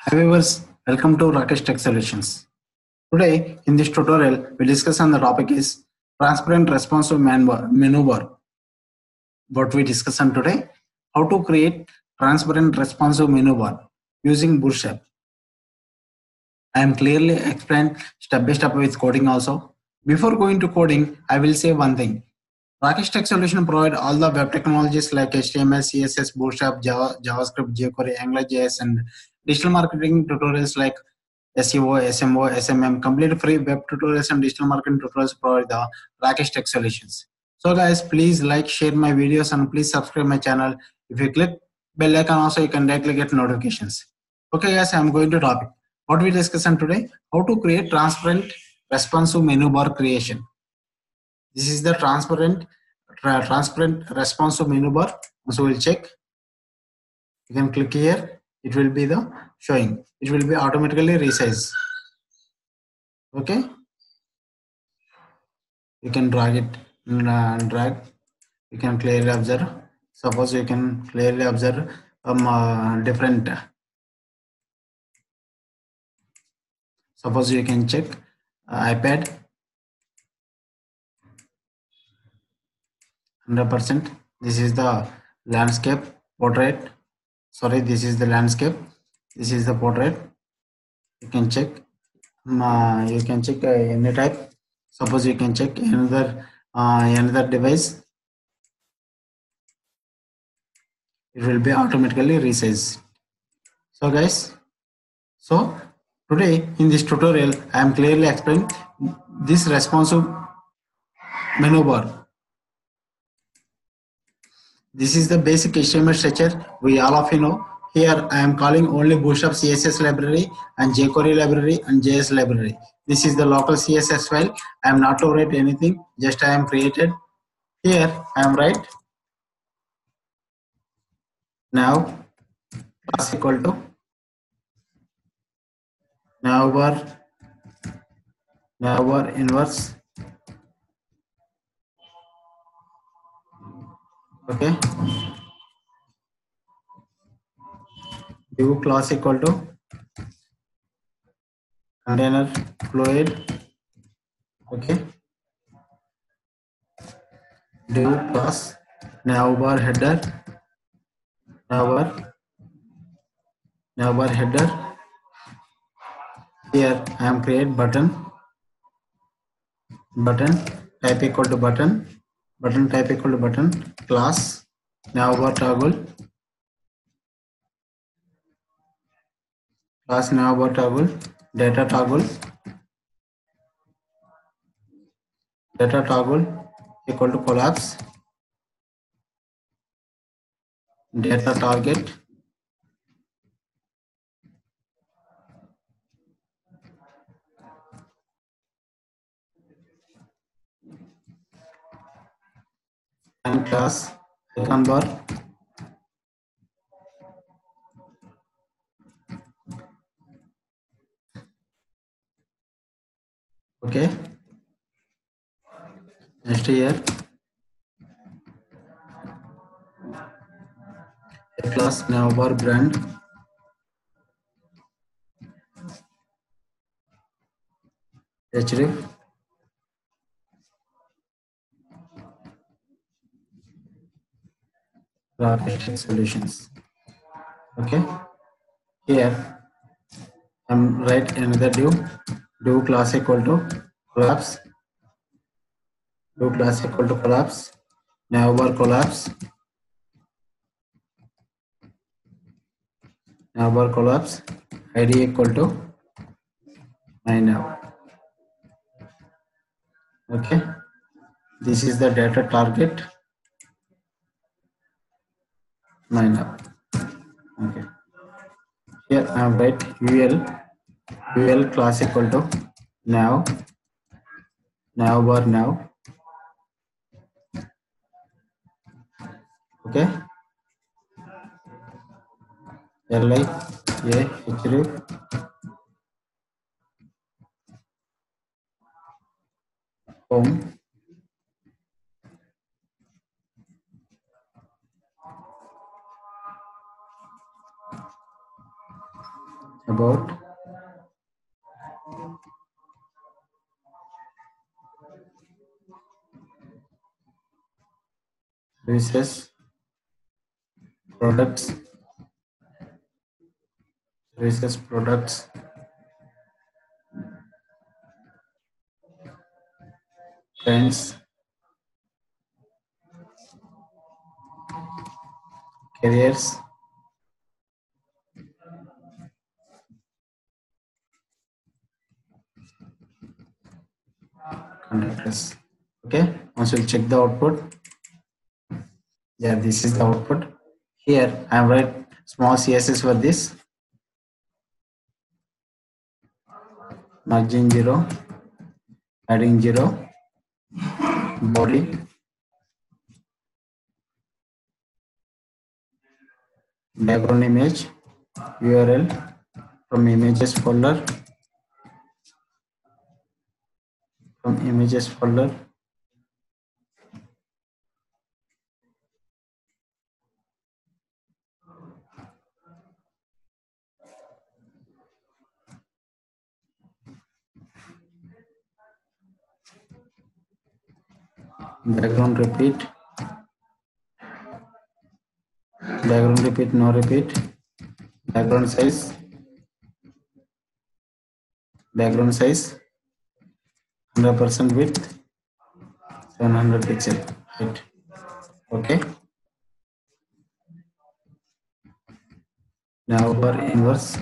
Hi viewers, welcome to Rakesh Tech Solutions. Today in this tutorial we discuss on the topic is transparent responsive Menubar. What we discuss on today, how to create transparent responsive Menubar using Bootstrap. I am clearly explained step by step with coding also. Before going to coding, I will say one thing. Rakesh Tech Solution provide all the web technologies like HTML, CSS, Bootstrap, Java, JavaScript, jQuery, AngularJS, and digital marketing tutorials like SEO, SMO, SMM, complete free web tutorials and digital marketing tutorials provide the Rakesh Tech Solutions. So guys, please like, share my videos and please subscribe my channel. If you click bell icon also, you can directly get notifications. Okay guys, I am going to topic. What we discuss on today, how to create transparent responsive menu bar creation. This is the transparent responsive menu bar. So we'll check. You can click here. It will be the showing. It will be automatically resize. Okay. You can drag it and drag. You can clearly observe. Suppose you can clearly observe different. Suppose you can check iPad 100%. This is the landscape portrait. Sorry, this is the landscape. This is the portrait. You can check. You can check any type. Suppose you can check another device. It will be automatically resized. So guys, so today in this tutorial I am clearly explaining this responsive menu bar. This is the basic HTML structure we all of you know. Here I am calling only Bootstrap CSS library and jQuery library and JS library. This is the local CSS file. I am not to write anything, just I am created. Here I am write now class equal to Navbar inverse. Okay. Div class equal to container fluid. Okay. Div class Navbar header. Navbar header. Here I am create button type equal to button type equal to button class Navbar toggle data toggle equal to collapse data target and class icon bar. Okay. Next here a class Navbar brand href Rakesh solutions. Okay. Here I'm write another div class equal to collapse Navbar collapse id equal to my nav. Okay, this is the data target my nav. Okay, here I am write ul class equal to navbar nav. Okay, li a href home about services, products, products, trends, careers, conductors. Okay, once we'll check the output. Yeah, this is the output. Here I write small CSS for this. Margin 0, adding 0, body, background image, URL from images folder, background repeat, no repeat, background size 100% width 700 pixel, right? Okay, Navbar inverse,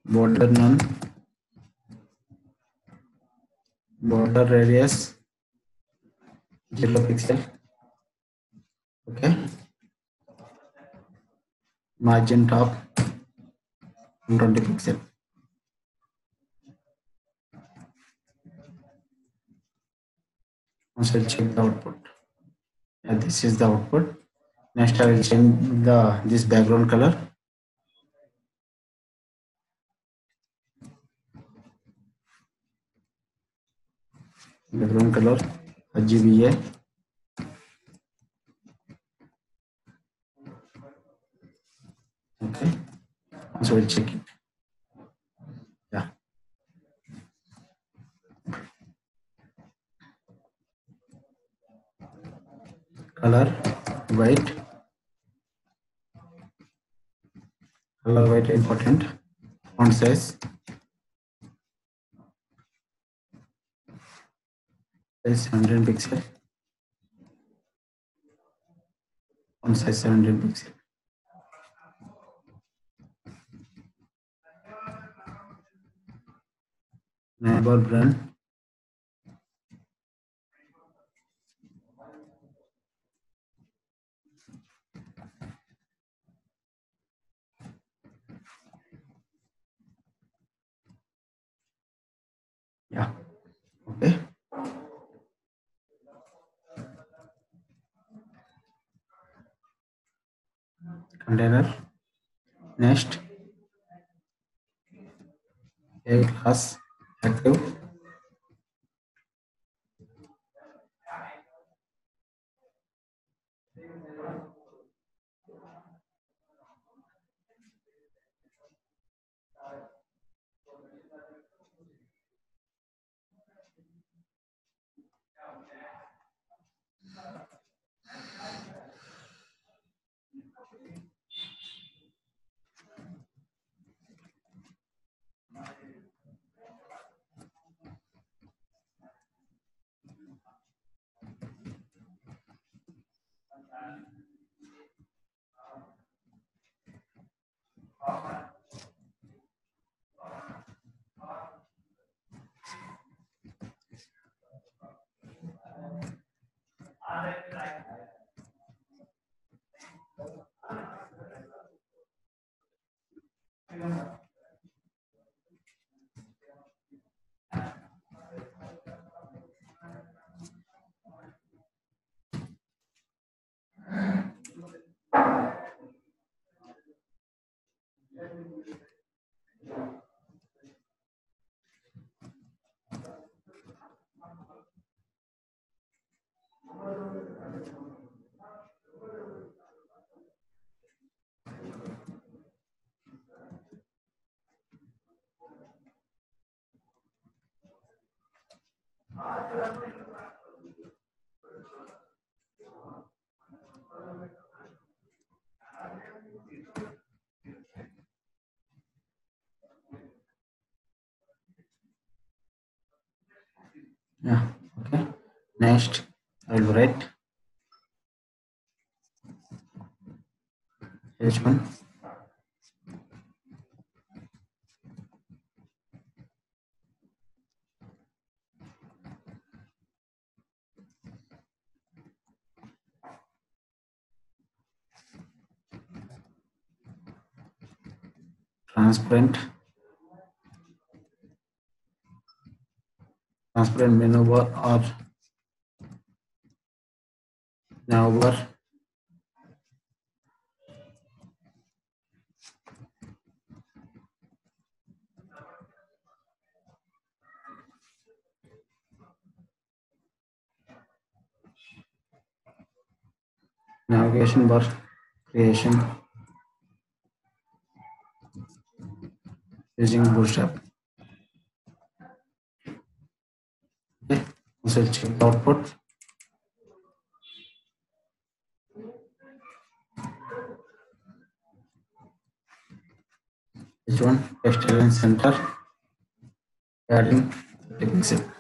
border none, border radius 0 pixel. Okay, margin top 120 pixel. Once I check the output, yeah, this is the output. Next I will change this background color. Background color RGBA. Okay, so we'll check it. Yeah, color white, important. Font size 100 pixel. Font size 700 pixel. Navbar brand. Yeah, okay. Container. Next, a class active. Yeah. Okay. Next, I will write H1 transparent Menubar or Navbar navigation bar creation using Bootstrap. Okay. Also check the output. H1 text align center adding 30 pixel.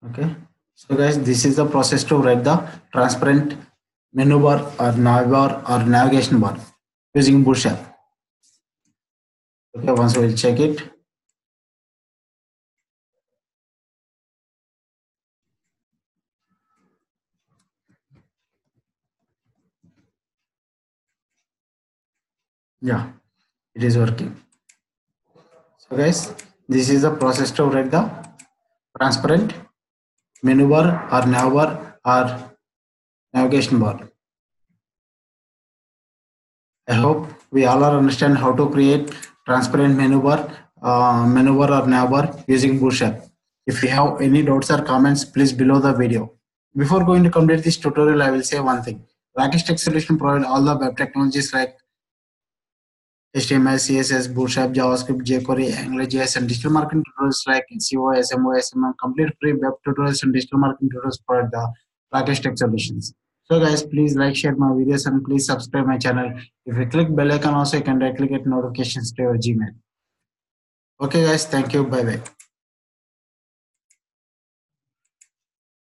Okay. So guys, this is the process to write the transparent menu bar or navbar or navigation bar using Bootstrap. Okay, once we'll check it. Yeah, it is working. So guys, this is the process to write the transparent menu bar or navbar or navigation bar. I hope we all are understand how to create transparent menu bar or navbar using Bootstrap. If you have any doubts or comments, please below the video. Before going to complete this tutorial, I will say one thing. Rakesh Tech Solution provide all the web technologies like HTML, CSS, Bootstrap, JavaScript, jQuery, AngularJS, and digital marketing tutorials like SEO, SMO, SMM, complete free web tutorials and digital marketing tutorials for the Rakesh Tech Solutions. So guys, please like, share my videos, and please subscribe my channel. If you click bell icon also, you can directly get notifications to your Gmail. Okay guys, thank you. Bye bye.